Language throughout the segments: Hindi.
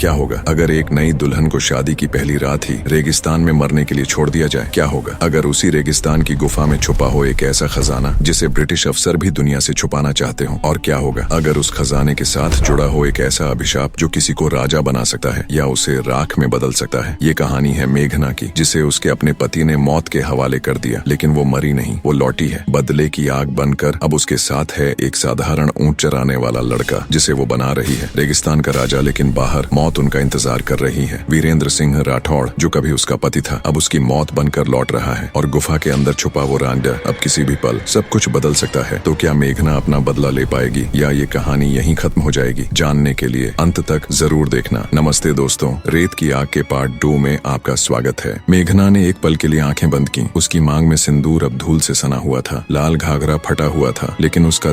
क्या होगा अगर एक नई दुल्हन को शादी की पहली रात ही रेगिस्तान में मरने के लिए छोड़ दिया जाए? क्या होगा अगर उसी रेगिस्तान की गुफा में छुपा हो एक ऐसा खजाना जिसे ब्रिटिश अफसर भी दुनिया से छुपाना चाहते हो? और क्या होगा अगर उस खजाने के साथ जुड़ा हो एक ऐसा अभिशाप जो किसी को राजा बना सकता है या उसे राख में बदल सकता है? ये कहानी है मेघना की, जिसे उसके अपने पति ने मौत के हवाले कर दिया, लेकिन वो मरी नहीं, वो लौटी है बदले की आग बनकर। अब उसके साथ है एक साधारण ऊंट चराने वाला लड़का जिसे वो बना रही है रेगिस्तान का राजा, लेकिन बाहर मौत उनका इंतजार कर रही है। वीरेंद्र सिंह राठौड़ जो कभी उसका पति था अब उसकी मौत बनकर लौट रहा है, और गुफा के अंदर छुपा वो रांडा अब किसी भी पल सब कुछ बदल सकता है। तो क्या मेघना अपना बदला ले पाएगी या ये कहानी यहीं खत्म हो जाएगी? जानने के लिए अंत तक जरूर देखना। नमस्ते दोस्तों, रेत की आग के पार्ट 2 में आपका स्वागत है। मेघना ने एक पल के लिए आंखें बंद की। उसकी मांग में सिंदूर अब धूल से सना हुआ था, लाल घाघरा फटा हुआ था, लेकिन उसका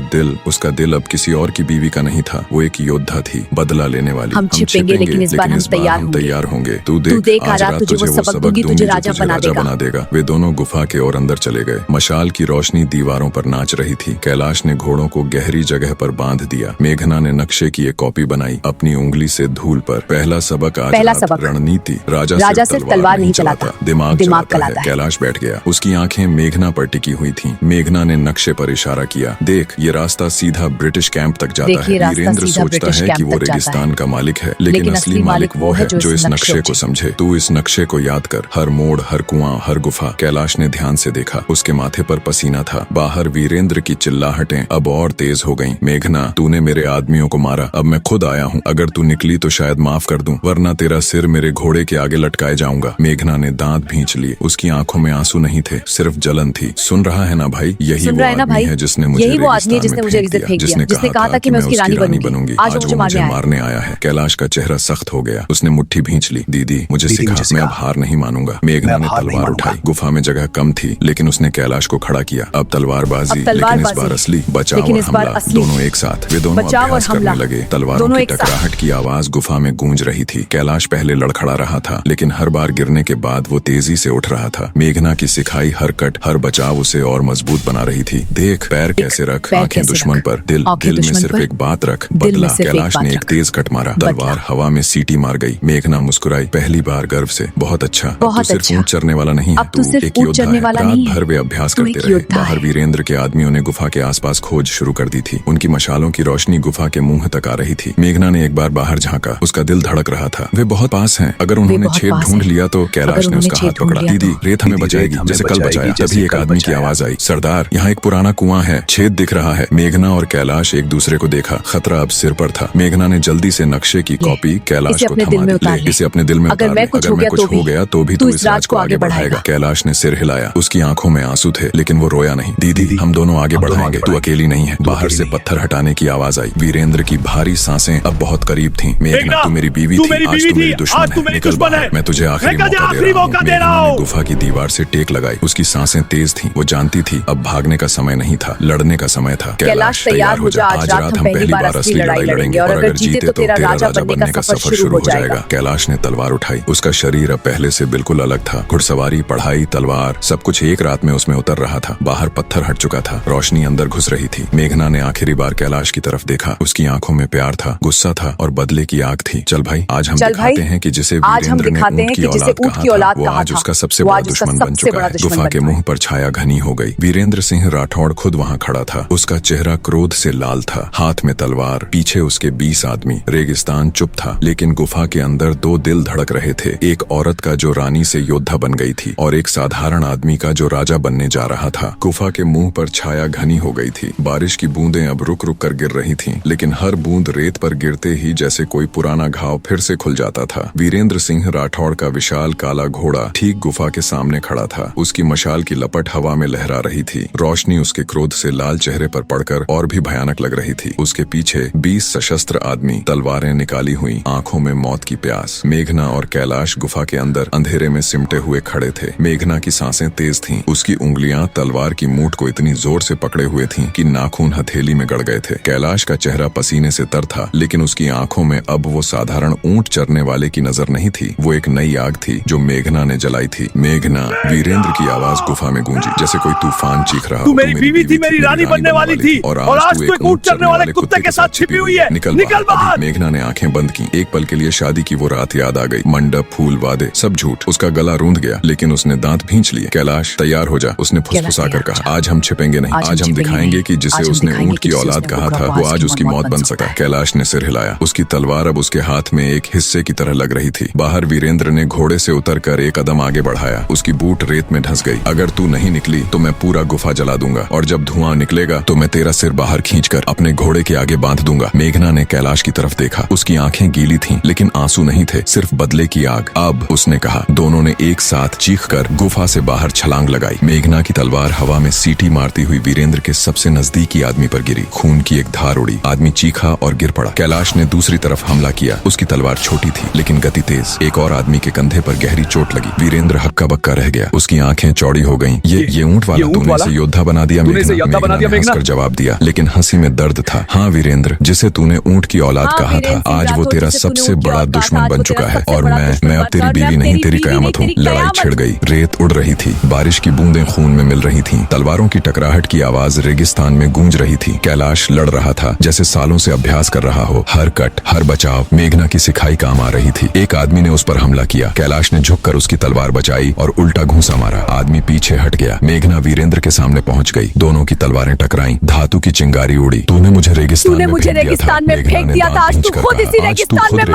दिल अब किसी और की बीवी का नहीं था। वो एक योद्धा थी, बदला लेने वाली। हम छिपेंगे लेकिन इस बार हम तैयार होंगे। तू देख आज रात तुझे वो सबक दूंगी, तुझे राजा बना देगा। वे दोनों गुफा के और अंदर चले गए। मशाल की रोशनी दीवारों पर नाच रही थी। कैलाश ने घोड़ों को गहरी जगह पर बांध दिया। मेघना ने नक्शे की एक कॉपी बनाई अपनी उंगली से धूल पर। पहला सबक आज रणनीति। राजा सिर्फ तलवार नहीं चलाता, दिमाग चलाता है। कैलाश बैठ गया। उसकी आंखें मेघना पर टिकी हुई थीं। मेघना ने नक्शे पर इशारा किया। देख, ये रास्ता सीधा ब्रिटिश कैंप तक जाता है। वीरेंद्र सोचता है कि वो रेगिस्तान का मालिक है, लेकिन असली मालिक वो है जो इस नक्शे को समझे। तू इस नक्शे को याद कर, हर मोड़, हर कुआं, हर गुफा। कैलाश ने ध्यान से देखा। उसके माथे पर पसीना था। बाहर वीरेंद्र की चिल्लाहटें अब और तेज हो गईं। मेघना, तूने मेरे आदमियों को मारा, अब मैं खुद आया हूँ। अगर तू निकली तो शायद माफ कर दूं, वरना तेरा सिर मेरे घोड़े के आगे लटकाए जाऊंगा। मेघना ने दांत भींच लिए। उसकी आंखों में आंसू नहीं थे, सिर्फ जलन थी। सुन रहा है ना भाई? यही वो आदमी है जिसने मुझे जिसने कहा था कि मैं उसकी रानी बनूंगी। आज वो मुझे मारने आया है। कैलाश का चेहरा सख्त हो गया। उसने मुट्ठी भींच ली। दीदी मुझे सिखा, मैं अब हार नहीं मानूंगा। मेघना ने तलवार उठाई। गुफा में जगह कम थी, लेकिन उसने कैलाश को खड़ा किया। अब तलवारबाजी, लेकिन इस बार असली। बचाव और हमला दोनों एक साथ। वे दोनों अभ्यास करने लगे। तलवारों की टकराहट की आवाज गुफा में गूंज रही थी। कैलाश पहले लड़खड़ा रहा था, लेकिन हर बार गिरने के बाद वो तेजी से उठ रहा था। मेघना की सिखाई हर कट, हर बचाव उसे और मजबूत बना रही थी। देख, पैर कैसे रख, आंखें दुश्मन पर, दिल में सिर्फ एक बात रख, बदला। कैलाश ने एक तेज कट मारा। तलवार हवा में सीटी मार गई। मेघना मुस्कुराई, पहली बार गर्व से। बहुत अच्छा, अब तू सिर्फ ऊंट चरने वाला नहीं है, तू एक योद्धा है। रात भर वे अभ्यास करते रहे। बाहर वीरेंद्र के आदमियों ने गुफा के आसपास खोज शुरू कर दी थी। उनकी मशालों की रोशनी गुफा के मुंह तक आ रही थी। मेघना ने एक बार बाहर झांका। उसका दिल धड़क रहा था। वे बहुत पास हैं। अगर उन्होंने छेद ढूंढ लिया तो? कैलाश ने उसका हाथ पकड़ा। दीदी, रेत हमें बचाएगी जैसे कल बचाया। तभी एक आदमी की आवाज आई, सरदार, यहाँ एक पुराना कुआं है, छेद दिख रहा है। मेघना और कैलाश एक दूसरे को देखा। खतरा अब सिर पर था। मेघना ने जल्दी से नक्शे की कॉपी कैलाश को थमा दी। इसे अपने दिल में उतार ले। अगर मैं कुछ हो गया तो भी तू इस राज को आगे बढ़ाएगा। कैलाश ने सिर हिलाया। उसकी आंखों में आंसू थे, लेकिन वो रोया नहीं। दीदी, हम दोनों आगे बढ़ाएंगे, तू अकेली नहीं है। बाहर से पत्थर हटाने की आवाज आई। वीरेंद्र की भारी सांसें अब बहुत करीब थीं। मेघना, तू मेरी बीवी थी, आज तू मेरी दुश्मन है। निकल बाहर, मैं तुझे आखिरी मौका दे रहा हूँ। गुफा की दीवार से टेक लगाई। उसकी सांसें तेज थीं। वो जानती थी अब भागने का समय नहीं था, लड़ने का समय था। कैलाश, तैयार हो जा, आज रात हम पहली बार असली लड़ाई लड़ेंगे, और अगर जीते तो तेरा राजा बनने का सफर शुरू हो जाएगा। कैलाश ने तलवार उठाई। उसका शरीर अब पहले से बिल्कुल अलग था। घुड़सवारी, पढ़ाई, तलवार, सब कुछ एक रात में उसमें उतर रहा था। बाहर पत्थर हट चुका था। रोशनी अंदर घुस रही थी। मेघना ने आखिरी बार कैलाश की तरफ देखा। उसकी आंखों में प्यार था, गुस्सा था और बदले की आग थी। चल भाई, आज हम दिखाते हैं कि जिसे वीरेंद्र ने ऊंट की औलाद कहा था, वो आज उसका सबसे बड़ा दुश्मन बन चुका है। गुफा के मुंह पर छाया घनी हो गई। वीरेंद्र सिंह राठौड़ खुद वहाँ खड़ा था। उसका चेहरा क्रोध से लाल था, हाथ में तलवार, पीछे उसके 20 आदमी। रेगिस्तान चुप था, लेकिन गुफा के अंदर दो दिल धड़क रहे थे। एक औरत का जो रानी से योद्धा बन गई थी, और एक साधारण आदमी का जो राजा बनने जा रहा था। गुफा के मुंह पर छाया घनी हो गई थी। बारिश की बूंदें अब रुक रुक कर गिर रही थीं, लेकिन हर बूंद रेत पर गिरते ही जैसे कोई पुराना घाव फिर से खुल जाता था। वीरेंद्र सिंह राठौड़ का विशाल काला घोड़ा ठीक गुफा के सामने खड़ा था। उसकी मशाल की लपट हवा में लहरा रही थी। रोशनी उसके क्रोध से लाल चेहरे पर पड़कर और भी भयानक लग रही थी। उसके पीछे 20 सशस्त्र आदमी, तलवारें निकाली हुई, आंखों में मौत की प्यास। मेघना और कैलाश गुफा के अंदर अंधेरे में सिमटे हुए खड़े थे। मेघना की सांसें तेज थीं। उसकी उंगलियां तलवार की मूठ को इतनी जोर से पकड़े हुए थीं कि नाखून हथेली में गड़ गए थे। कैलाश का चेहरा पसीने से तर था, लेकिन उसकी आंखों में अब वो साधारण ऊंट चरने वाले की नजर नहीं थी। वो एक नई आग थी जो मेघना ने जलाई थी। मेघना, वीरेंद्र की आवाज गुफा में गूंजी जैसे कोई तूफान चीख रहा। तू मेरी बीवी थी, मेरी रानी बनने वाली थी, और आज तू एक ऊंट चरने वाले कुत्ते के साथ छिपी हुई है। निकल बाहर। मेघना ने आंखें बंद की। एक पल के लिए शादी की वो रात याद आ गई। मंडप, फूल, वादे, सब झूठ। उसका गला रूंध गया, लेकिन उसने दांत भींच लिए। कैलाश, तैयार हो जा, उसने फुसफुसाकर कहा। आज हम छिपेंगे नहीं, आज हम दिखाएंगे कि जिसे उसने ऊंट की औलाद कहा था वो आज उसकी मौत बन सकता है। कैलाश ने सिर हिलाया। उसकी तलवार अब उसके हाथ में एक हिस्से की तरह लग रही थी। बाहर वीरेंद्र ने घोड़े से उतरकर एक कदम आगे बढ़ाया। उसकी बूट रेत में धंस गई। अगर तू नहीं निकली तो मैं पूरा गुफा जला दूंगा, और जब धुआं निकलेगा तो मैं तेरा सिर बाहर खींचकर अपने घोड़े के आगे बांध दूंगा। मेघना ने कैलाश की तरफ देखा। उसकी आंखें गीली थीं, लेकिन आंसू नहीं थे, सिर्फ बदले की आग। अब उसने कहा। दोनों ने एक साथ चीखकर गुफा से बाहर छलांग लगाई। मेघना की तलवार हवा में सीटी मारती हुई वीरेंद्र के सबसे नजदीकी आदमी पर गिरी। खून की एक धार उड़ी। आदमी चीखा और गिर पड़ा। कैलाश ने दूसरी तरफ हमला किया। उसकी तलवार छोटी थी, लेकिन गति तेज। एक और आदमी के कंधे पर गहरी चोट लगी। वीरेंद्र हक्का बक्का रह गया। उसकी आंखें चौड़ी हो गईं। ये ऊंट वाला, तूने इसे योद्धा बना दिया। मेघना ने हंसकर जवाब दिया, लेकिन हंसी में दर्द था। हाँ वीरेंद्र, जिसे तूने ऊंट की औलाद कहा था, आज वो तेरा सबसे बड़ा दुश्मन बन चुका है। और मैं अब तेरी बीवी नहीं, तेरी कयामत हूँ। लड़ाई छिड़ गई। रेत उड़ रही थी। बारिश की बूंदें खून में मिल रही थीं। तलवारों की टकराहट की आवाज रेगिस्तान में गूंज रही थी। कैलाश लड़ रहा था जैसे सालों से अभ्यास कर रहा हो। हर कट, हर बचाव मेघना की सिखाई काम आ रही थी। एक आदमी ने उस पर हमला किया। कैलाश ने झुककर उसकी तलवार बचाई और उल्टा घूंसा मारा। आदमी पीछे हट गया। मेघना वीरेंद्र के सामने पहुंच गई। दोनों की तलवारें टकराईं। धातु की चिंगारी उड़ी। तूने मुझे रेगिस्तान में फेंक दिया था। आज तू खुद इसी रेगिस्तान में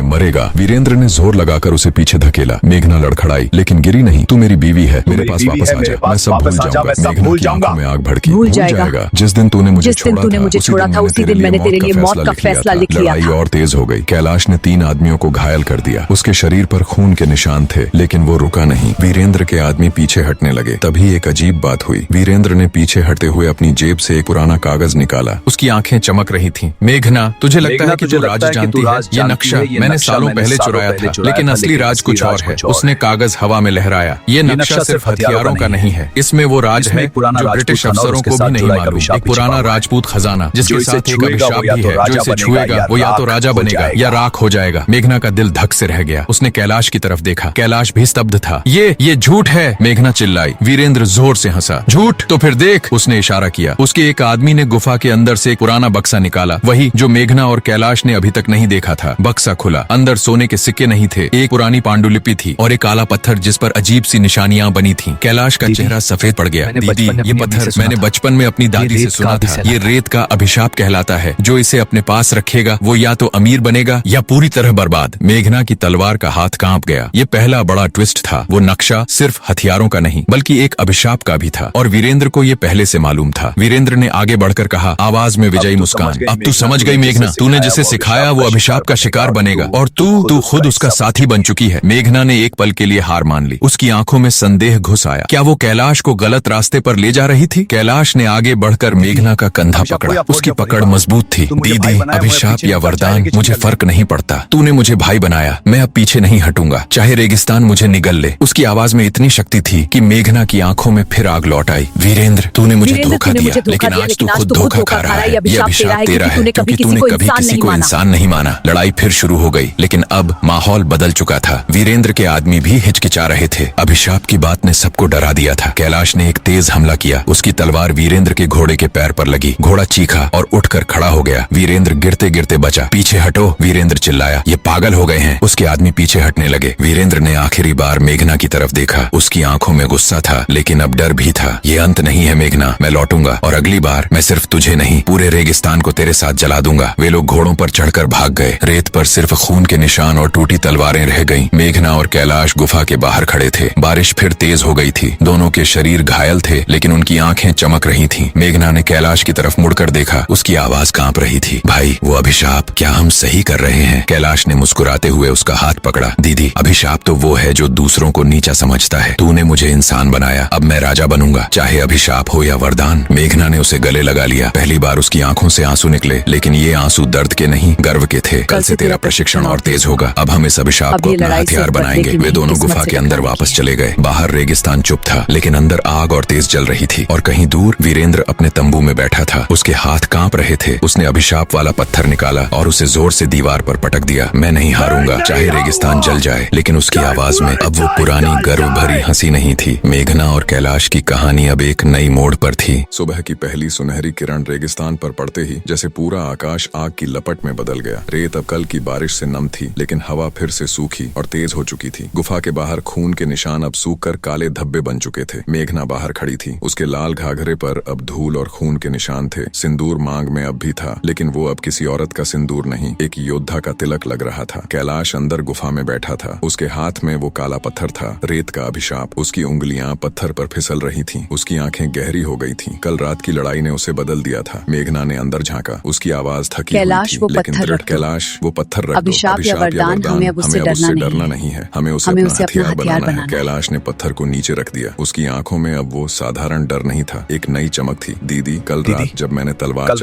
मरेगा। वीरेंद्र ने जोर लगाकर उसे पीछे धकेला। मेघना लड़खड़ाई, लेकिन गिरी नहीं। तू मेरी बीवी है, मेरे पास वापस आ जा। मैं सब भूल जाऊंगा। मेघना की आंखों में आग भड़की। भूल जाएगा। जिस दिन तूने मुझे छोड़ा था उसी दिन मैंने तेरे लिए मौत का फैसला लिख लिया था। लड़ाई और तेज हो गई। कैलाश ने 3 आदमियों को घायल कर दिया। उसके शरीर पर खून के निशान थे, लेकिन वो रुका नहीं। वीरेंद्र के आदमी पीछे हटने लगे। तभी एक अजीब बात हुई। वीरेंद्र ने पीछे हटते हुए अपनी जेब से एक पुराना कागज निकाला। उसकी आंखें चमक रही थीं। मेघना, तुझे लगता है कि तू राज जानती है? ये नक्शा मैंने सालों पहले चुराया था, लेकिन असली राज कुछ और है। उसने कागज हवा में लहराया। ये नक्शा सिर्फ हथियारों का नहीं है, इसमें वो राज है जो ब्रिटिश अफसरों को भी नहीं मालूम। एक पुराना राजपूत खजाना जिसके साथ एक अभिशाप भी है। जो इसे छुएगा वो या तो राजा बनेगा या राख हो जाएगा। मेघना का दिल धक से रह गया। उसने कैलाश की तरफ देखा। कैलाश भी स्तब्ध था। ये झूठ है, मेघना चिल्लाई। वीरेंद्र जोर से हंसा। झूठ? तो फिर देख, उसने इशारा किया। उसके एक आदमी ने गुफा के अंदर से एक पुराना बक्सा निकाला, वही जो मेघना और कैलाश ने अभी तक नहीं देखा था। बक्सा खुला। अंदर सोने के सिक्के नहीं थे, एक पुरानी पांडुलिपि थी और एक काला पत्थर जिस पर अजीब सी निशानियां बनी थीं। कैलाश का चेहरा सफेद पड़ गया। दीदी, ये पत्थर मैंने बचपन में अपनी दादी से सुना था। ये रेत का अभिशाप कहलाता है। जो इसे अपने पास रखेगा वो या तो अमीर बनेगा या पूरी तरह बर्बाद। मेघना की तलवार का हाथ कांप गया। ये पहला बड़ा ट्विस्ट था। वो नक्शा सिर्फ हथियारों का नहीं बल्कि एक अभिशाप का भी था, और वीरेंद्र को ये पहले से मालूम था। वीरेंद्र ने आगे बढ़कर कहा, आवाज में विजयी मुस्कान, अब तू समझ गई मेघना, तूने जिसे सिखाया वो अभिशाप का शिकार बनेगा, और तू खुद उसका साथी बन चुकी है। मेघना ने एक पल के लिए हार मान ली। उसकी आंखों में संदेह घुस आया। क्या वो कैलाश को गलत रास्ते पर ले जा रही थी? कैलाश ने आगे बढ़कर मेघना का कंधा पकड़ा। उसकी पकड़ मजबूत थी। दीदी, अभिशाप या वरदान मुझे फर्क नहीं पड़ता। तूने मुझे भाई बनाया, मैं अब पीछे नहीं हटूंगा, चाहे रेगिस्तान मुझे निगल ले। उसकी आवाज में इतनी शक्ति थी कि मेघना की आंखों में फिर आग लौट आई। वीरेंद्र, तूने मुझे धोखा दिया, लेकिन आज तू खुद धोखा खा रहा है। ये अभिशाप तेरा है, क्योंकि तूने कभी किसी को इंसान नहीं माना। लड़ाई फिर शुरू हो गई, लेकिन अब माहौल बदल चुका था। वीरेंद्र के आदमी भी हिचकिचा रहे थे। अभिशाप की बात ने सबको डरा दिया था। कैलाश ने एक तेज हमला किया। उसकी तलवार वीरेंद्र के घोड़े के पैर पर लगी। घोड़ा चीखा और उठकर खड़ा हो गया। वीरेंद्र गिरते गिरते बचा। पीछे हटो, वीरेंद्र चिल्लाया। ये पागल हो गए हैं। उसके आदमी पीछे हटने लगे। वीरेंद्र ने आखिरी बार मेघना की तरफ देखा। उसकी आंखों में गुस्सा था, लेकिन अब डर भी था। ये अंत नहीं है मेघना, मैं लौटूंगा, और अगली बार मैं सिर्फ तुझे नहीं पूरे रेगिस्तान को तेरे साथ जला दूंगा। वे लोग घोड़ों पर चढ़कर भाग गए। रेत पर सिर्फ खून के निशान और टूटी तलवारें रह गईं। मेघना और कैलाश गुफा के बाहर खड़े थे। बारिश फिर तेज हो गई थी। दोनों के शरीर घायल थे, लेकिन उनकी आंखें चमक रही थीं। मेघना ने कैलाश की तरफ मुड़कर देखा। उसकी आवाज कांप रही थी। भाई, वो अभिशाप, क्या हम सही कर रहे हैं? कैलाश ने मुस्कुराते हुए उसका हाथ पकड़ा। दीदी, अभिशाप तो वो है जो दूसरों को नीचा समझता है। तूने मुझे इंसान बनाया, अब मैं राजा बनूंगा, चाहे अभिशाप हो या वरदान। मेघना ने उसे गले लगा लिया। पहली बार उसकी आंखों से आंसू निकले, लेकिन ये आंसू दर्द के नहीं, गर्व के थे। कल से तेरा प्रशिक्षण और तेज होगा। अब हम इस अभिशाप को अपना हथियार बनाएंगे। वे दोनों गुफा के अंदर वापस चले गए। बाहर रेगिस्तान चुप था, लेकिन अंदर आग और तेज जल रही थी। और कहीं दूर वीरेंद्र अपने तंबू में बैठा था। उसके हाथ कांप रहे थे। उसने अभिशाप वाला पत्थर निकाला और उसे जोर से दीवार पर पटक दिया। मैं नहीं हारूंगा, चाहे रेगिस्तान जल जाए। लेकिन उसकी आवाज में अब वो पुरानी गर्व भरी हंसी नहीं थी। मेघना और कैलाश की कहानी अब एक नई मोड़ पर थी। सुबह की पहली सुनहरी किरण रेगिस्तान पर पड़ते ही जैसे पूरा आकाश आग की लपट में बदल गया। रेत अब कल की बारिश से नम थी, लेकिन हवा फिर से सूखी और तेज हो चुकी थी। गुफा के बाहर खून के निशान अब सूखकर काले धब्बे बन चुके थे। मेघना बाहर खड़ी थी, उसके लाल घाघरे पर अब धूल और खून के निशान थे। सिंदूर मांग में अब भी था, लेकिन वो अब किसी औरत का सिंदूर नहीं, एक योद्धा का तिलक लग रहा था। कैलाश अंदर गुफा में बैठा था, उसके हाथ में वो काला पत्थर था, रेत का अभिशाप। उसकी उंगलियां पत्थर पर फिसल रही थीं, उसकी आंखें गहरी हो गई थीं। कल रात की लड़ाई ने उसे बदल दिया था। मेघना ने अंदर झांका, उसकी आवाज थकी हुई कैलाश, थी, वो लेकिन पत्थर दृढ़। रख दो। कैलाश, वो पत्थर रख दो। अभिशाप या वरदान, हमें अब उससे डरना नहीं है, हमें उसे अपना हथियार बनाना है। कैलाश ने पत्थर को नीचे रख दिया। उसकी आंखों में अब वो साधारण डर नहीं था, एक नई चमक थी। दीदी, कल रात जब मैंने तलवार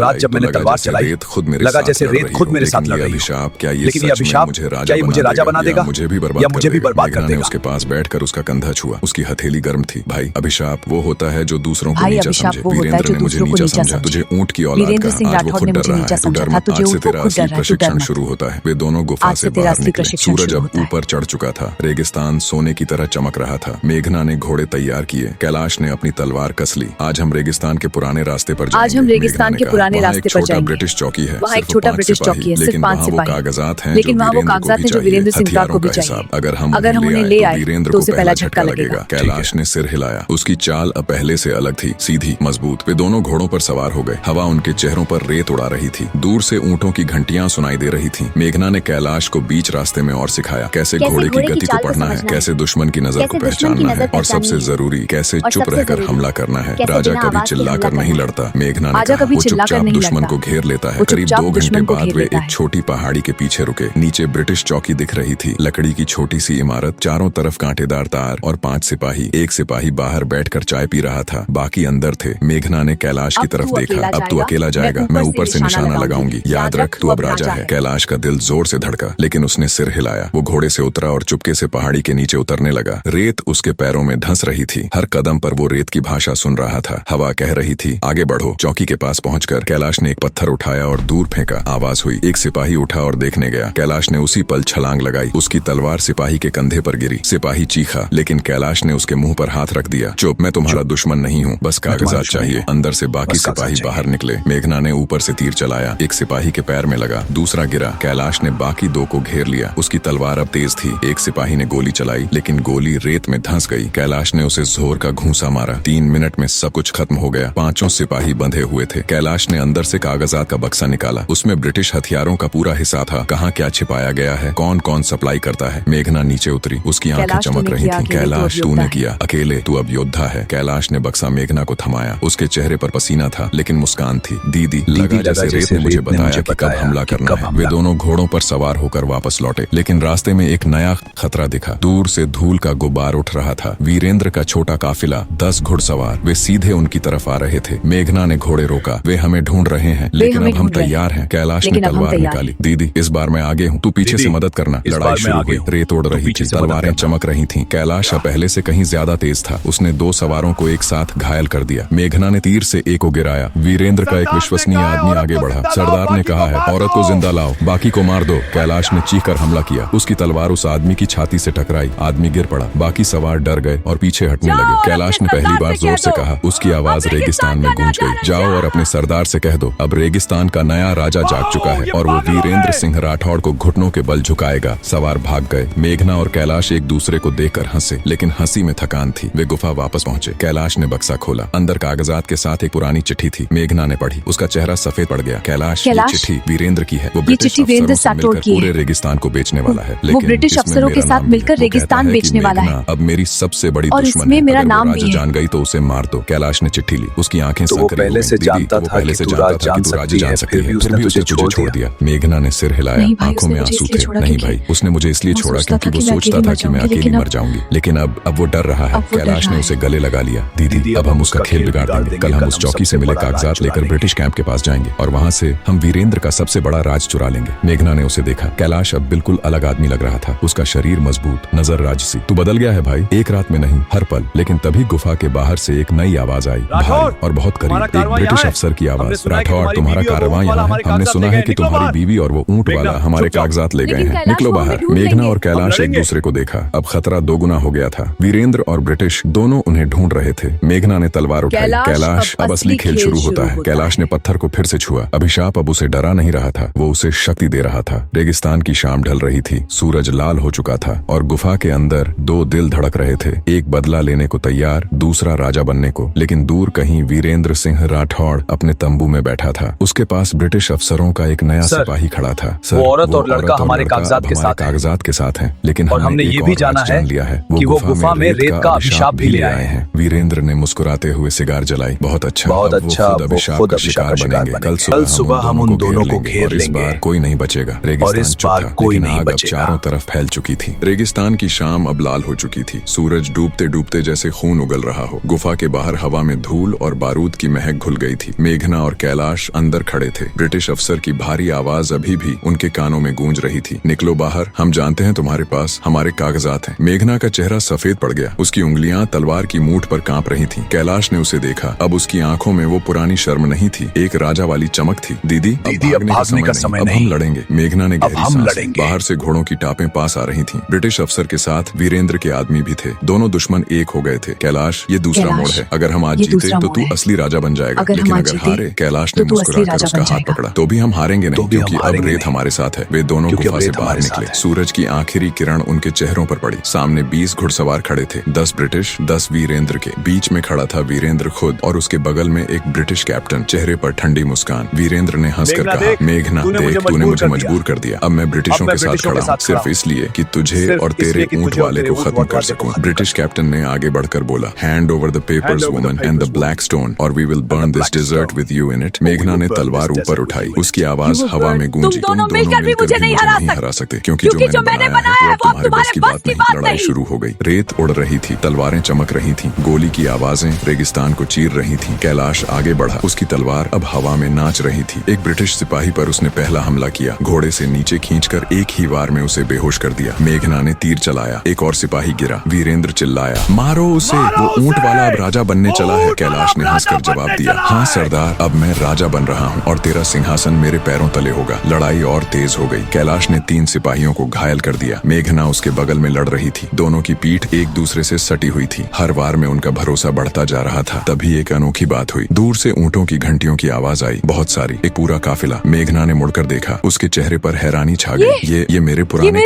चलाई, रेत खुद मेरे लगा जैसे रेत खुद मेरे साथ लड़ रही हो। अभिशाप, क्या ये लेकिन ये अभिशाप क्या ये मुझे राजा बना देगा, मुझे भी बर्बाद कर देगा। उसके पास बैठकर उसका कंधा छुआ, उसकी हथेली गर्म थी। भाई, अभिशाप वो होता है जो दूसरों को नीचा समझे। वीरेंद्र ने मुझे नीचा समझा, तुझे ऊंट की औलाद कहा, आज वो खुद डर रहा है। तू डर मत, आज से तेरा असली प्रशिक्षण शुरू होता है। वे दोनों गुफा से बाहर निकले। सूरज अब ऊपर चढ़ चुका था, रेगिस्तान सोने की तरह चमक रहा था। मेघना ने घोड़े तैयार किए, कैलाश ने अपनी तलवार कस ली। आज हम रेगिस्तान के पुराने रास्ते पर जाएंगे। आज हम रेगिस्तान के पुराने रास्ते पर जाएंगे। ब्रिटिश चौकी है, वहाँ एक छोटा ब्रिटिश चौकी है, सिर्फ 5 सिपाही। कागजात हैं, लेकिन वहाँ वो कागजात हैं जो वीरेंद्र सिंह को भी चाहिए। अगर हम उन्हें ले आए तो उसे पहला झटका लगेगा। कैलाश ने सिर हिलाया, उसकी चाल अब पहले से अलग थी, सीधी, मजबूत। वे दोनों घोड़ों पर सवार हो गए। हवा उनके चेहरों पर रेत उड़ा रही थी, दूर से ऊंटों की घंटियां सुनाई दे रही थीं। मेघना ने कैलाश को बीच रास्ते में और सिखाया, कैसे घोड़े की गति को पढ़ना है, कैसे दुश्मन की नजर को पहचानना है, और सबसे जरूरी कैसे चुप रहकर हमला करना है। राजा कभी चिल्लाकर नहीं लड़ता, मेघना ने कहा। वो चुपचाप दुश्मन को घेर लेता है। करीब 2 घंटे बाद वे एक छोटी पहाड़ी के पीछे रुके। नीचे ब्रिटिश चौकी दिख रही थी, लकड़ी की छोटी सी इमारत, चारों तरफ कांटेदार तार और 5 सिपाही। एक सिपाही बाहर बैठकर चाय पी रहा था, बाकी अंदर थे। मेघना ने कैलाश की तरफ देखा। अब तू अकेला जाएगा, मैं ऊपर से निशाना लगाऊंगी, याद रख तू अब राजा है। कैलाश का दिल जोर से धड़का, लेकिन उसने सिर हिलाया। वो घोड़े से उतरा और चुपके से पहाड़ी के नीचे उतरने लगा। रेत उसके पैरों में धंस रही थी, हर कदम पर वो रेत की भाषा सुन रहा था। हवा कह रही थी, आगे बढ़ो। चौकी के पास पहुंचकर कैलाश ने एक पत्थर उठाया और दूर फेंका। आवाज हुई, एक सिपाही उठा और देखने गया। कैलाश ने उसी पल छलांग लगाई, उसकी तलवार सिपाही के कंधे पर गिरी। सिपाही चीखा, लेकिन कैलाश ने उसके मुंह पर हाथ रख दिया। चुप, मैं तुम्हारा दुश्मन नहीं हूँ, बस कागजात चाहिए। अंदर से बाकी सिपाही बाहर निकले। मेघना ने ऊपर से तीर चलाया, एक सिपाही के पैर में लगा, दूसरा गिरा। कैलाश ने बाकी 2 को घेर लिया। उसकी तलवार अब तेज थी। एक सिपाही ने गोली चलाई, लेकिन गोली रेत में धंस गई। कैलाश ने उसे जोर का घूंसा मारा। 3 मिनट में सब कुछ खत्म हो गया। 5 सिपाही बंधे हुए थे। कैलाश ने अंदर से कागजात का बक्सा निकाला, उसमें ब्रिटिश हथियारों का पूरा हिस्सा था। कहाँ क्या छिपाया गया है, कौन कौन सप्लाई करता है। मेघना नीचे उतरी, उसकी आंखें चमक रही थीं। कैलाश, तूने किया, अकेले, तू अब योद्धा है। कैलाश ने बक्सा मेघना को थमाया, उसके चेहरे पर पसीना था, लेकिन मुस्कान थी। दीदी, लगा जैसे रेत ने मुझे बताया कि कब हमला करना है। वे दोनों घोड़ों पर सवार होकर वापस लौटे, लेकिन रास्ते में एक नया खतरा दिखा। दूर से धूल का गुब्बार उठ रहा था। वीरेंद्र का छोटा काफिला, 10 घुड़सवार, वे सीधे उनकी तरफ आ रहे थे। मेघना ने घोड़े रोका, वे हमें ढूंढ रहे हैं, लेकिन अब हम तैयार हैं। कैलाश ने तलवार निकाली, दीदी इस बार मैं आगे हूँ, तू पीछे से मदद करना। लड़ाई शुरू हुई, रेत उड़ रही थी, तलवारें चमक रही थीं। कैलाश पहले से कहीं ज्यादा तेज था, उसने 2 सवारों को एक साथ घायल कर दिया। मेघना ने तीर से एक को गिराया। वीरेंद्र का एक विश्वसनीय आदमी आगे बढ़ा। सरदार ने कहा है, औरत को जिंदा लाओ, बाकी को मार दो। कैलाश ने चीख कर हमला किया, उसकी तलवार उस आदमी की छाती से टकराई, आदमी गिर पड़ा। बाकी सवार डर गए और पीछे हटने लगे। कैलाश ने पहली बार जोर से कहा, उसकी आवाज रेगिस्तान में गूंज गई। जाओ और अपने सरदार से कह दो, अब रेगिस्तान का नया राजा जाग चुका है और वो वीरेंद्र सिंह राठौड़ को घुटनों के बल झुकाएगा। सवार भाग गए। मेघना और कैलाश एक दूसरे को देखकर हंसे, लेकिन हंसी में थकान थी। वे गुफा वापस पहुंचे। कैलाश ने बक्सा खोला, अंदर कागजात के साथ एक पुरानी चिट्ठी थी। मेघना ने पढ़ी, उसका चेहरा सफेद पड़ गया। कैलाश, ये चिट्ठी वीरेंद्र की है, वो ब्रिटिश अफसरों से मिलकर पूरे रेगिस्तान को बेचने वाला है। वो ब्रिटिश अफसरों के साथ मिलकर रेगिस्तान बेचने वाला है। अब मेरी सबसे बड़ी और दुश्मन इसमें है। मेरा अगर वो नाम भी राजा है। जान गई तो उसे मार दो। कैलाश ने चिट्ठी ली, उसकी आंखें तो वो संकरी हो पहले गईं। से दीदी, जानता वो था पहले कि से तू जानता राज था जान कि तू राजी जान सकती है, फिर भी उसे तुझे छोड़ दिया। मेघना ने सिर हिलाया, नहीं भाई, आंखों में उसने आंसू मुझे थे। छोड़ा नहीं क्योंकि भाई, उसने मुझे इसलिए छोड़ा क्योंकि वो सोचता था कि मैं अकेली मर जाऊंगी, लेकिन अब वो डर रहा है। कैलाश ने उसे गले लगा लिया। दीदी, अब हम उसका खेल बिगाड़ देंगे। कल हम उस चौकी से मिले कागजात लेकर ब्रिटिश कैंप के पास जाएंगे और वहाँ से हम वीरेंद्र का सबसे बड़ा राज चुरा लेंगे। मेघना ने उसे देखा। कैलाश अब बिल्कुल अलग आदमी लग रहा था, उसका शरीर मजबूत, नजर राजसी। तू बदल गया है भाई, एक रात में नहीं, हर पल। लेकिन तभी गुफा के बाहर से एक नई आवाज आई, भारी और बहुत करीब, एक ब्रिटिश अफसर की आवाज। राठौड़, तुम्हारा कारवां यहाँ है, हमने सुना है कि तुम्हारी बीवी और वो ऊंट वाला हमारे कागजात ले गए हैं, निकलो बाहर। मेघना और कैलाश एक दूसरे को देखा, अब खतरा दोगुना हो गया था। वीरेंद्र और ब्रिटिश दोनों उन्हें ढूंढ रहे थे। मेघना ने तलवार उठाई। कैलाश, अब असली खेल शुरू होता है। कैलाश ने पत्थर को फिर से छुआ। अभिशाप अब उसे डरा नहीं रहा था, वो उसे शक शक्ति दे रहा था। रेगिस्तान की शाम ढल रही थी, सूरज लाल हो चुका था और गुफा के अंदर दो दिल धड़क रहे थे, एक बदला लेने को तैयार, दूसरा राजा बनने को। लेकिन दूर कहीं वीरेंद्र सिंह राठौड़ अपने तंबू में बैठा था। उसके पास ब्रिटिश अफसरों का एक नया सिपाही खड़ा था। सर, वो औरत और लड़का हमारे कागजात के साथ हैं, लेकिन और हमने ये भी जाना है लिया है कि वो गुफा में रेत का अभिशाप भी ले आए हैं। वीरेंद्र ने मुस्कुराते हुए सिगार जलाई। बहुत अच्छा, बहुत अब वो अच्छा, खुद अभिशाप का शिकार बनेंगे। कल सुबह हम उन दोनों को घेर लेंगे। इस बार कोई नहीं बचेगा। रेगिस्तान चुप था, लेकिन आग अब चारों तरफ फैल चुकी थी। रेगिस्तान की शाम अब लाल हो चुकी थी। सूरज डूबते डूबते जैसे खून उगल रहा हो। गुफा के बाहर हवा में धूल और बारूद की महक घुल गई थी। मेघना और कैलाश अंदर खड़े थे। ब्रिटिश अफसर की भारी आवाज अभी भी उनके कानों में गूंज रही थी। निकलो बाहर, हम जानते हैं तुम्हारे पास हमारे कागजात हैं। मेघना का चेहरा सफेद पड़ गया। उसकी उंगलियां तलवार की मूठ पर कांप रही थीं। कैलाश ने उसे देखा। अब उसकी आंखों में वो पुरानी शर्म नहीं थी, एक राजा वाली चमक थी। दीदी, अब भागने का समय नहीं, अब हम लड़ेंगे। मेघना ने गहरी सांस ली। बाहर से घोड़ों की टापें पास आ रही थीं। ब्रिटिश अफसर के साथ वीरेंद्र के आदमी भी थे। दोनों दुश्मन एक हो गए थे। कैलाश, ये दूसरा मोड़ है। अगर हम आज जीते तो तू असली राजा बन जाएगा, लेकिन अगर हारे, कैलाश ने मुस्कुराकर उसका हाथ पकड़ा, तो भी हम हारेंगे नहीं, क्योंकि अब रेत हमारे साथ है। वे दोनों गुफा से बाहर निकले। सूरज की आखिरी किरण उनके चेहरों पर पड़ी। सामने 20 घुड़सवार खड़े थे, 10 ब्रिटिश, 10 वीरेंद्र के। बीच में खड़ा था वीरेंद्र खुद और उसके बगल में एक ब्रिटिश कैप्टन, चेहरे पर ठंडी मुस्कान। वीरेंद्र ने हंसकर कहा, मेघना देख, तूने मुझे मजबूर कर दिया। अब मैं ब्रिटिशों के साथ खड़ा हूँ, सिर्फ इसलिए कि तुझे और तेरे ऊंट वाले को खत्म कर सकूं। ब्रिटिश कैप्टन ने आगे बढ़कर बोला, hand over the papers woman and the black stone और we will burn this dessert with you in it. मेघना ने तलवार ऊपर उठाई। उसकी आवाज हवा में गूंजी, तुम दोनों मिलकर भी मुझे नहीं हरा सकते, क्योंकि जो मैंने बनाया है वो अब तुम्हारे बस की बात नहीं। लड़ाई शुरू हो गई। रेत उड़ रही थी, तलवारें चमक रही थीं, गोली की आवाजें रेगिस्तान को चीर रही थीं। कैलाश आगे बढ़ा। उसकी तलवार अब हवा में नाच रही थी। एक ब्रिटिश सिपाही पर उसने पहला हमला किया। घोड़े से नीचे खींचकर एक ही वार में उसे बेहोश कर दिया। मेघना ने तीर चलाया। एक और सिपाही गिरा। वीरेंद्र चिल्लाया, मारो उसे, वो ऊंट वाला अब राजा बनने चला है। कैलाश ने हंसकर जवाब दिया, हाँ सरदार, अब मैं राजा बन रहा हूँ और तेरा सिंहासन मेरे पैरों तले होगा। लड़ाई और तेज हो गई। कैलाश ने 3 सिपाहियों को घायल कर दिया। मेघना उसके बगल में लड़ रही थी। दोनों की पीठ एक दूसरे से सटी हुई थी। हर वार में उनका भरोसा बढ़ता जा रहा था। तभी एक अनोखी बात हुई। दूर से ऊंटों की घंटियों की आवाज आई, बहुत सारी, एक पूरा काफिला। मेघना ने मुड़कर देखा। उसके चेहरे पर हैरानी छा गई। ये मेरे पुराने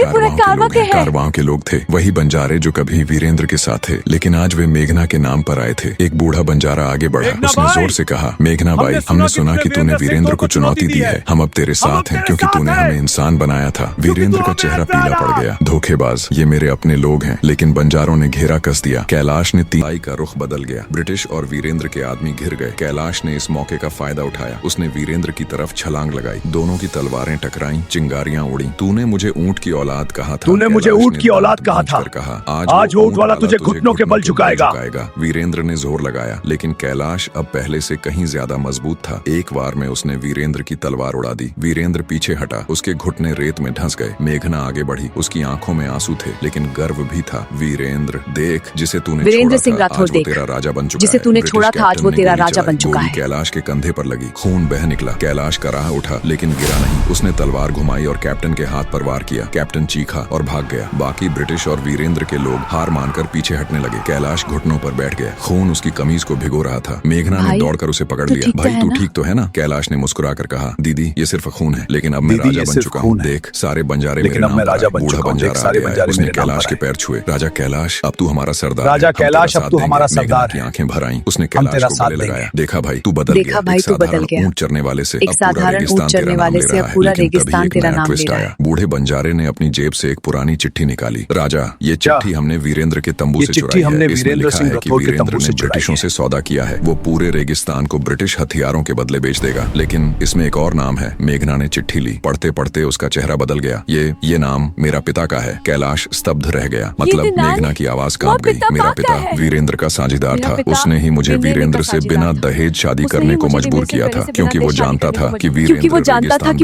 कारवां के लोग थे, वही बंजारे जो कभी वीरेंद्र के साथ थे, लेकिन आज वे मेघना के नाम पर आए थे। एक बूढ़ा बंजारा आगे बढ़ा। उसने जोर से कहा, मेघना बाई, हमने सुना कि तूने वीरेंद्र को चुनौती दी है। हम अब तेरे साथ हैं, क्योंकि तूने हमें इंसान बनाया था। वीरेंद्र का चेहरा पीला पड़ गया। धोखेबाज, ये मेरे अपने लोग हैं। लेकिन बंजारों ने घेरा कस दिया। कैलाश ने तीलाई का रुख बदल गया। ब्रिटिश और वीरेंद्र के आदमी घिर गए। कैलाश ने इस मौके का फायदा उठाया। उसने वीरेंद्र की तरफ छलांग लगाई। दोनों की तलवारें टकराईं, चिंगारियां उड़ी। तूने मुझे ऊंट की औलाद कहा था। तूने मुझे ऊंट की औलाद कहा था। आज वो ऊंट वाला तुझे घुटनों के बल झुकाएगा। वीरेंद्र ने जोर लगाया, लेकिन कैलाश अब पहले से कहीं ज्यादा मजबूत था। एक वार में उसने वीरेंद्र की तलवार उड़ा दी। वीरेंद्र पीछे हटा। उसके घुटने रेत में धंस गए। मेघना आगे बढ़ी। उसकी आंखों में आंसू थे, लेकिन गर्व भी था। वीरेंद्र देख, जिसे तूने वीरेंद्र सिंह राठौड़ देख, तेरा राजा बन चुका जिसे तूने छोड़ा था आज वो तेरा राजा बन चुका है। कैलाश के कंधे पर लगी। खून बह निकला। कैलाश का राह उठा, लेकिन गिरा नहीं। उसने तलवार घुमाई और कैप्टन के हाथ पर वार किया। कैप्टन चीखा और भाग गया। बाकी ब्रिटिश और वीरेंद्र के लोग हार मानकर पीछे हटने लगे। कैलाश घुटनों पर बैठ गया। खून उसकी कमीज को भिगो रहा था। मेघना ने दौड़कर उसे पकड़ लिया। भाई तू ठीक तो है ना? कैलाश ने मुस्कुराकर कहा, दीदी ये सिर्फ खून है, लेकिन अब मैं राजा बन चुका हूँ। देख, सारे बंजारे मेरे नाम पर आए। बूढ़ा बंजारा आ गया। उसने कैलाश के पैर छुए। राजा कैलाश, अब तू हमारा सरदार। राजा कैलाश, अब तू हमारा सरदार की आंखें भर आईं। उसने कैलाश को गले लगाया। देखा भाई, तू बदल गया। ऊंट चरने वाले से एक साधारण ऊंट चरने वाले से अब पूरा रेगिस्तान तेरा नाम ले रहा है। बूढ़े बंजारे ने अपनी जेब से एक पुरानी चिट्ठी निकाली। राजा, ये चिट्ठी हमने वीरेंद्र के तंबू से चुराई है। इसमें लिखा है कि वीरेंद्र ने ब्रिटिशों से सौदा किया है। वो पूरे रेगिस्तान को ब्रिटिश हथियारों के बदले बेच देगा। लेकिन इसमें एक और नाम है। मेघना ने चिट्ठी ली। पढ़ते पढ़ते उसका चेहरा बदल गया। ये नाम मेरा पिता का है। कैलाश स्तब्ध रह गया। मतलब मेघना की आवाज कांप गई। मेरा पिता वीरेंद्र का साझेदार था। उसने ही मुझे वीरेंद्र से बिना दहेज शादी करने को मजबूर किया था, क्योंकि वो जानता था कि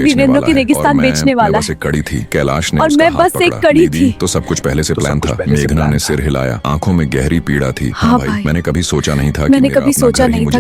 वीरेंद्र की रेगिस्तान बेचने वाला है। कड़ी थी। कैलाश ने और मैं बस एक कड़ी थी। तो सब कुछ पहले से प्लान था। मेघना ने सिर हिलाया। आंखों में गहरी पीड़ा थी। हाँ भाई, मैंने कभी सोचा नहीं था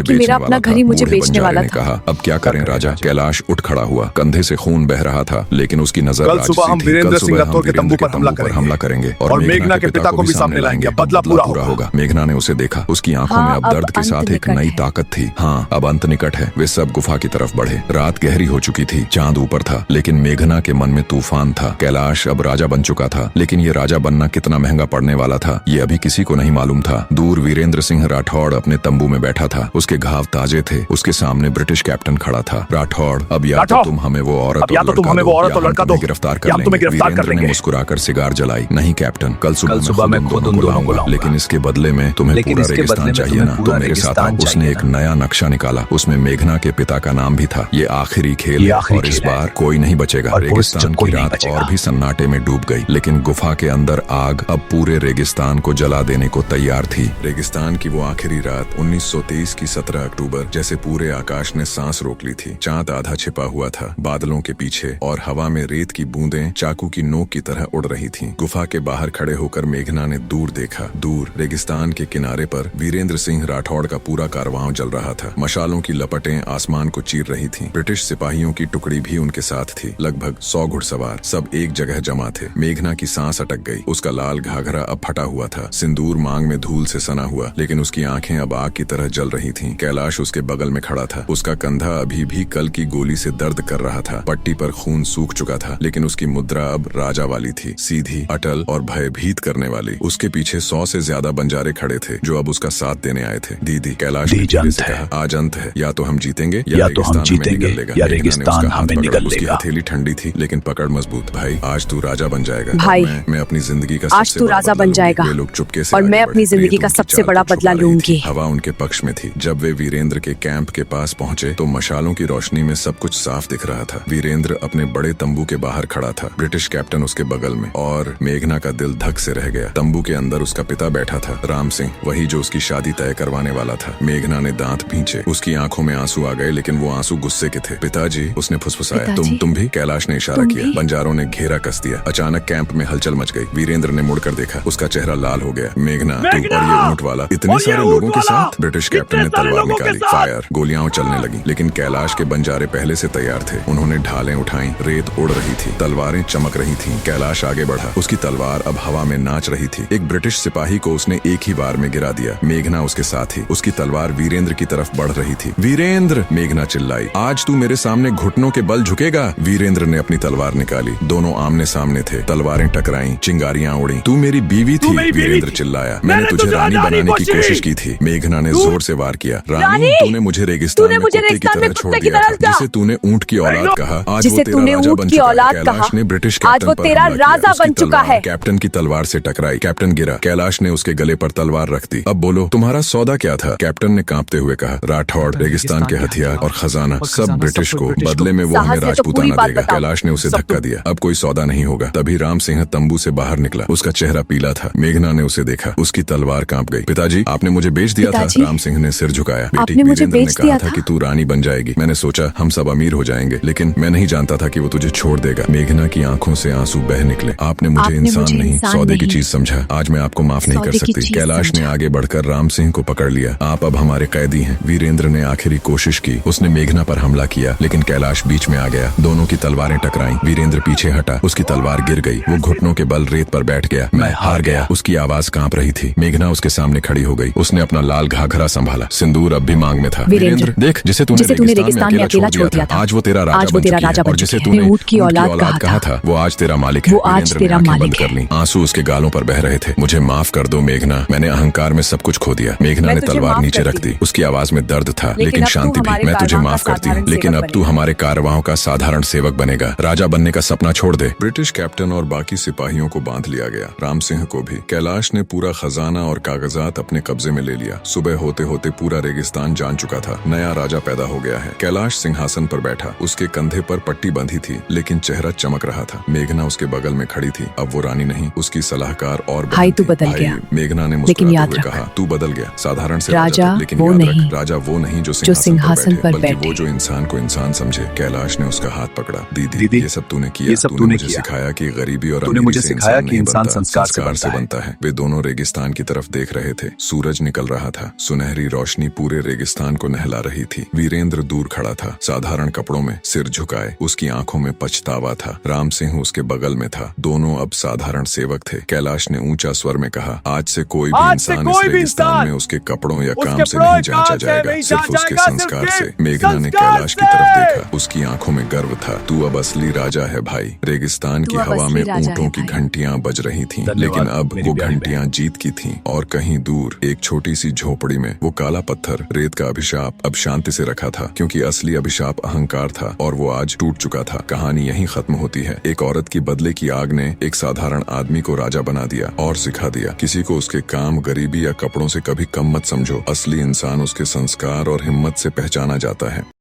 कि मेरा अपना घर ही मुझे बेचने वाला था। कहा, अब क्या करें राजा? कैलाश उठ खड़ा हुआ। कंधे से खून बह रहा था, लेकिन उसकी नजर कल सुबह हम वीरेंद्र सिंह राठौड़ के तंबू पर हमला करेंगे और मेघना के पिता को भी सामने लाएंगे। बदला पूरा होगा। मेघना ने उसे देखा। उसकी आंखों में अब दर्द के साथ एक नई ताकत थी। हाँ, अब अंत निकट है। वे सब गुफा की तरफ बढ़े। रात गहरी हो चुकी थी। चांद ऊपर था, लेकिन मेघना के मन में तूफान था। कैलाश अब राजा बन चुका था, लेकिन ये राजा बनना कितना महंगा पड़ने वाला था ये अभी किसी को नहीं मालूम था। दूर वीरेंद्र सिंह राठौड़ अपने तंबू में बैठा था। उसके घाव ताजे थे। उसके सामने ब्रिटिश कैप्टन खड़ा था। राठौड़, अब या तो तुम हमें वो औरत और लड़का दो, गिरफ्तार कर लेंगे। वीरेंद्र ने मुस्कुराकर सिगार जलाई। नहीं कैप्टन, कल सुबह मैं खुद उन दोनों को लाऊंगा, लेकिन इसके बदले में तुम्हें पूरा रेगिस्तान चाहिए ना, तो मेरे साथ आओ। उसने एक नया नक्शा निकाला। उसमें मेघना के पिता का नाम भी था। ये आखिरी खेल है और इस बार कोई नहीं बचेगा। रेगिस्तान की रात और भी सन्नाटे में डूब गई, लेकिन गुफा के अंदर आग अब पूरे रेगिस्तान को जला देने को तैयार थी। रेगिस्तान की वो आखिरी रात 1923 की 17 अक्टूबर, जैसे पूरे आकाश ने सांस रोक ली थी। चांद आधा छिपा हुआ था बादलों के पीछे और हवा में रेत की बूंदें चाकू की नोक की तरह उड़ रही थीं। गुफा के बाहर खड़े होकर मेघना ने दूर देखा। दूर रेगिस्तान के किनारे पर वीरेंद्र सिंह राठौड़ का पूरा कारवां जल रहा था। मशालों की लपटें आसमान को चीर रही थीं। ब्रिटिश सिपाहियों की टुकड़ी भी उनके साथ थी। लगभग 100 घुड़सवार, सब एक जगह जमा थे। मेघना की सांस अटक गई। उसका लाल घाघरा अब फटा हुआ था। सिंदूर मांग में धूल से सना हुआ, लेकिन उसकी आंखें अब आग की तरह जल रही थीं। कैलाश उसके बगल में खड़ा था। उसका कंधा अभी भी कल की गोली से दर्द कर रहा था। पट्टी पर खून सूख चुका था, लेकिन उसकी मुद्रा अब राजा वाली थी, सीधी, अटल और भयभीत करने वाली। उसके पीछे 100 से ज्यादा बंजारे खड़े थे, जो अब उसका साथ देने आए थे। दीदी, कैलाश ने धीरे से कहा, आज अंत है। या तो हम जीतेंगे या तो हम जीतेंगे या रेगिस्तान हमें निगल लेगा। उसकी हथेली ठंडी थी, लेकिन पकड़ मजबूत। भाई, आज तू राजा बन जाएगा। भाई, मैं अपनी जिंदगी का आज तू राजा बन जाएगा। वे लोग चुपके से और मैं अपनी जिंदगी का सबसे बड़ा बदला लूंगी। हवा उनके पक्ष में थी। जब वे वीरेंद्र के कैंप के पास पहुंचे तो मशालों की रोशनी में सब कुछ साफ दिख रहा था। वीरेंद्र अपने बड़े तंबू के बाहर खड़ा था, ब्रिटिश कैप्टन उसके बगल में, और मेघना का दिल धक से रह गया। तंबू के अंदर उसका पिता बैठा था, राम सिंह, वही जो उसकी शादी तय करवाने वाला था। मेघना ने दांत भींचे। उसकी आंखों में आंसू आ गए, लेकिन वो आंसू गुस्से के थे। पिताजी, उसने फुसफुसाया। तुम भी? कैलाश ने इशारा किया। बंजारों ने घेरा कस दिया। अचानक कैंप में हलचल मच गई। वीरेंद्र ने मुड़कर देखा। उसका चेहरा लाल हो गया। मेघना, तू और ये ऊंट वाला इतने सारे लोगों के साथ? ब्रिटिश कैप्टन ने तलवार निकाली। फायर, गोलियां चलने लगी, लेकिन कैलाश के बंजारे पहले से तैयार थे। उन्होंने ढालें उठाई। रेत उड़ रही थी, तलवारें चमक रही थीं। कैलाश आगे बढ़ा। उसकी तलवार अब हवा में नाच रही थी। एक ब्रिटिश सिपाही को उसने एक ही बार में गिरा दिया। मेघना उसके साथ ही। उसकी तलवार वीरेंद्र की तरफ बढ़ रही थी। वीरेंद्र, मेघना चिल्लाई, आज तू मेरे सामने घुटनों के बल झुकेगा? वीरेंद्र ने अपनी तलवार निकाली। दोनों आमने सामने थे। तलवारें टकराईं, चिंगारियां उड़ी। तू मेरी बीवी थी, वीरेंद्र चिल्लाया। मैंने तुझे रानी बनाने की कोशिश की थी। मेघना ने जोर से वार किया। रानी, तूने मुझे रेगिस्तान में कुत्ते की तरह छोड़ दिया था। जिसे तूने ऊंट की औलाद कहा, आज वो तेरा राजा बन चुका है। कैलाश ने ब्रिटिश कैप्टन पर हमला किया। उसकी तलवार कैप्टन की तलवार से टकराई। कैप्टन गिरा। कैलाश ने उसके गले पर तलवार रख दी। अब बोलो, तुम्हारा सौदा क्या था? कैप्टन ने कांपते हुए कहा। राठौड़, रेगिस्तान के हथियार और खजाना सब ब्रिटिश को, बदले में वो हमें राजपूताना देगा। कैलाश ने उसे धक्का दिया। अब कोई सौदा नहीं होगा। तभी राम सिंह तंबू से बाहर निकला। उसका चेहरा पीला था। मेघना ने उसे देखा। उसकी तलवार कांप गई। पिताजी, आपने मुझे बेच दिया था। राम सिंह ने सिर झुकाया। बेटी, वीरेंद्र ने कहा था कि तू रानी बन जाएगी। मैंने सोचा हम सब अमीर हो जाएंगे, लेकिन मैं नहीं जानता था कि वो तुझे छोड़ देगा। मेघना की आंखों से आंसू बह निकले। आपने मुझे इंसान नहीं, सौदे की चीज समझा। आज मैं आपको माफ नहीं कर सकती। कैलाश ने आगे बढ़कर राम सिंह को पकड़ लिया। आप अब हमारे कैदी हैं। वीरेंद्र ने आखिरी कोशिश की। उसने मेघना पर हमला किया, लेकिन कैलाश बीच में आ गया। दोनों की तलवारें टकराईं। वीरेंद्र पीछे हटा। उसकी तलवार गिर गई। वो घुटनों के बल रेत पर बैठ गया। मैं हार गया। उसकी आवाज कांप रही थी। मेघना उसके सामने खड़ी हो गई। उसने अपना लाल घाघरा संभाला। सिंदूर अब भी मांग में था। वीरेंद्र, देख, जिसे तूने रेगिस्तान में अकेला छोड़ दिया था, आज वो तेरा राजा बन चुकी है। और जिसे तूने ऊंट की औलाद कहा था, वो आज तेरा मालिक है। वीरेंद्र ने आंखें बंद कर ली। आंसू उसके गालों पर बह रहे थे। मुझे माफ कर दो मेघना, मैंने अहंकार में सब कुछ खो दिया। मेघना ने तलवार नीचे रख दी। उसकी आवाज में दर्द था, लेकिन शांति भी। मैं तुझे माफ करती हूँ, लेकिन अब तू हमारे कारवाओं का साधारण सेवक बनेगा। राजा बनने का सपना छोड़ दे। ब्रिटिश कैप्टन और बाकी सिपाहियों को बांध लिया गया, राम सिंह को भी। कैलाश ने पूरा खजाना और कागजात अपने कब्जे में ले लिया। सुबह होते होते पूरा रेगिस्तान जान चुका था। नया राजा पैदा हो गया है। कैलाश सिंहासन पर बैठा। उसके कंधे पर पट्टी बंधी थी, लेकिन चेहरा चमक रहा था। मेघना उसके बगल में खड़ी थी। अब वो रानी नहीं, उसकी सलाहकार और भाई, तू बदल गया। मेघना ने मुस्कुराते हुए कहा, तू बदल गया। साधारण से राजा, लेकिन वो नहीं, राजा वो नहीं जो सिंहासन पर बैठे, बल्कि वो जो इंसान को इंसान समझे। कैलाश ने उसका हाथ पकड़ा। दीदी, ये सब तूने किया। तूने मुझे सिखाया कि गरीबी और अमीरी से इंसान संस्कार से बनता है। वे दोनों रेगिस्तान की तरफ देख रहे थे। सूरज निकल रहा था। सुनहरी रोशनी पूरे रेगिस्तान को नहला रही थी। वीरेंद्र दूर खड़ा था, साधारण कपड़ों में, सिर झुकाए। उसकी आंखों में पछतावा था। राम सिंह उसके बगल में था। दोनों अब साधारण सेवक थे। कैलाश ने ऊंचा स्वर में कहा, आज से कोई भी इंसान इस रेगिस्तान में उसके कपड़ों या काम से नहीं जांचा जाएगा, सिर्फ उसके संस्कार से। मेघना ने कैलाश की तरफ देखा। उसकी आंखों आंखों में गर्व था। तू अब असली राजा है भाई। रेगिस्तान की तू अब हवा असली में राजा ऊँटों है की भाई। घंटियां बज रही थीं, धन्यवाद, लेकिन अब मेरी वो प्यारी घंटियां जीत की थीं। और कहीं दूर एक छोटी सी झोपड़ी में वो काला पत्थर, रेत का अभिशाप, अब शांति से रखा था, क्योंकि असली अभिशाप अहंकार था और वो आज टूट चुका था। कहानी यहीं खत्म होती है। एक औरत की बदले की आग ने एक साधारण आदमी को राजा बना दिया और सिखा दिया, किसी को उसके काम, गरीबी या कपड़ों से कभी कम मत समझो। असली इंसान उसके संस्कार और हिम्मत से पहचाना जाता है।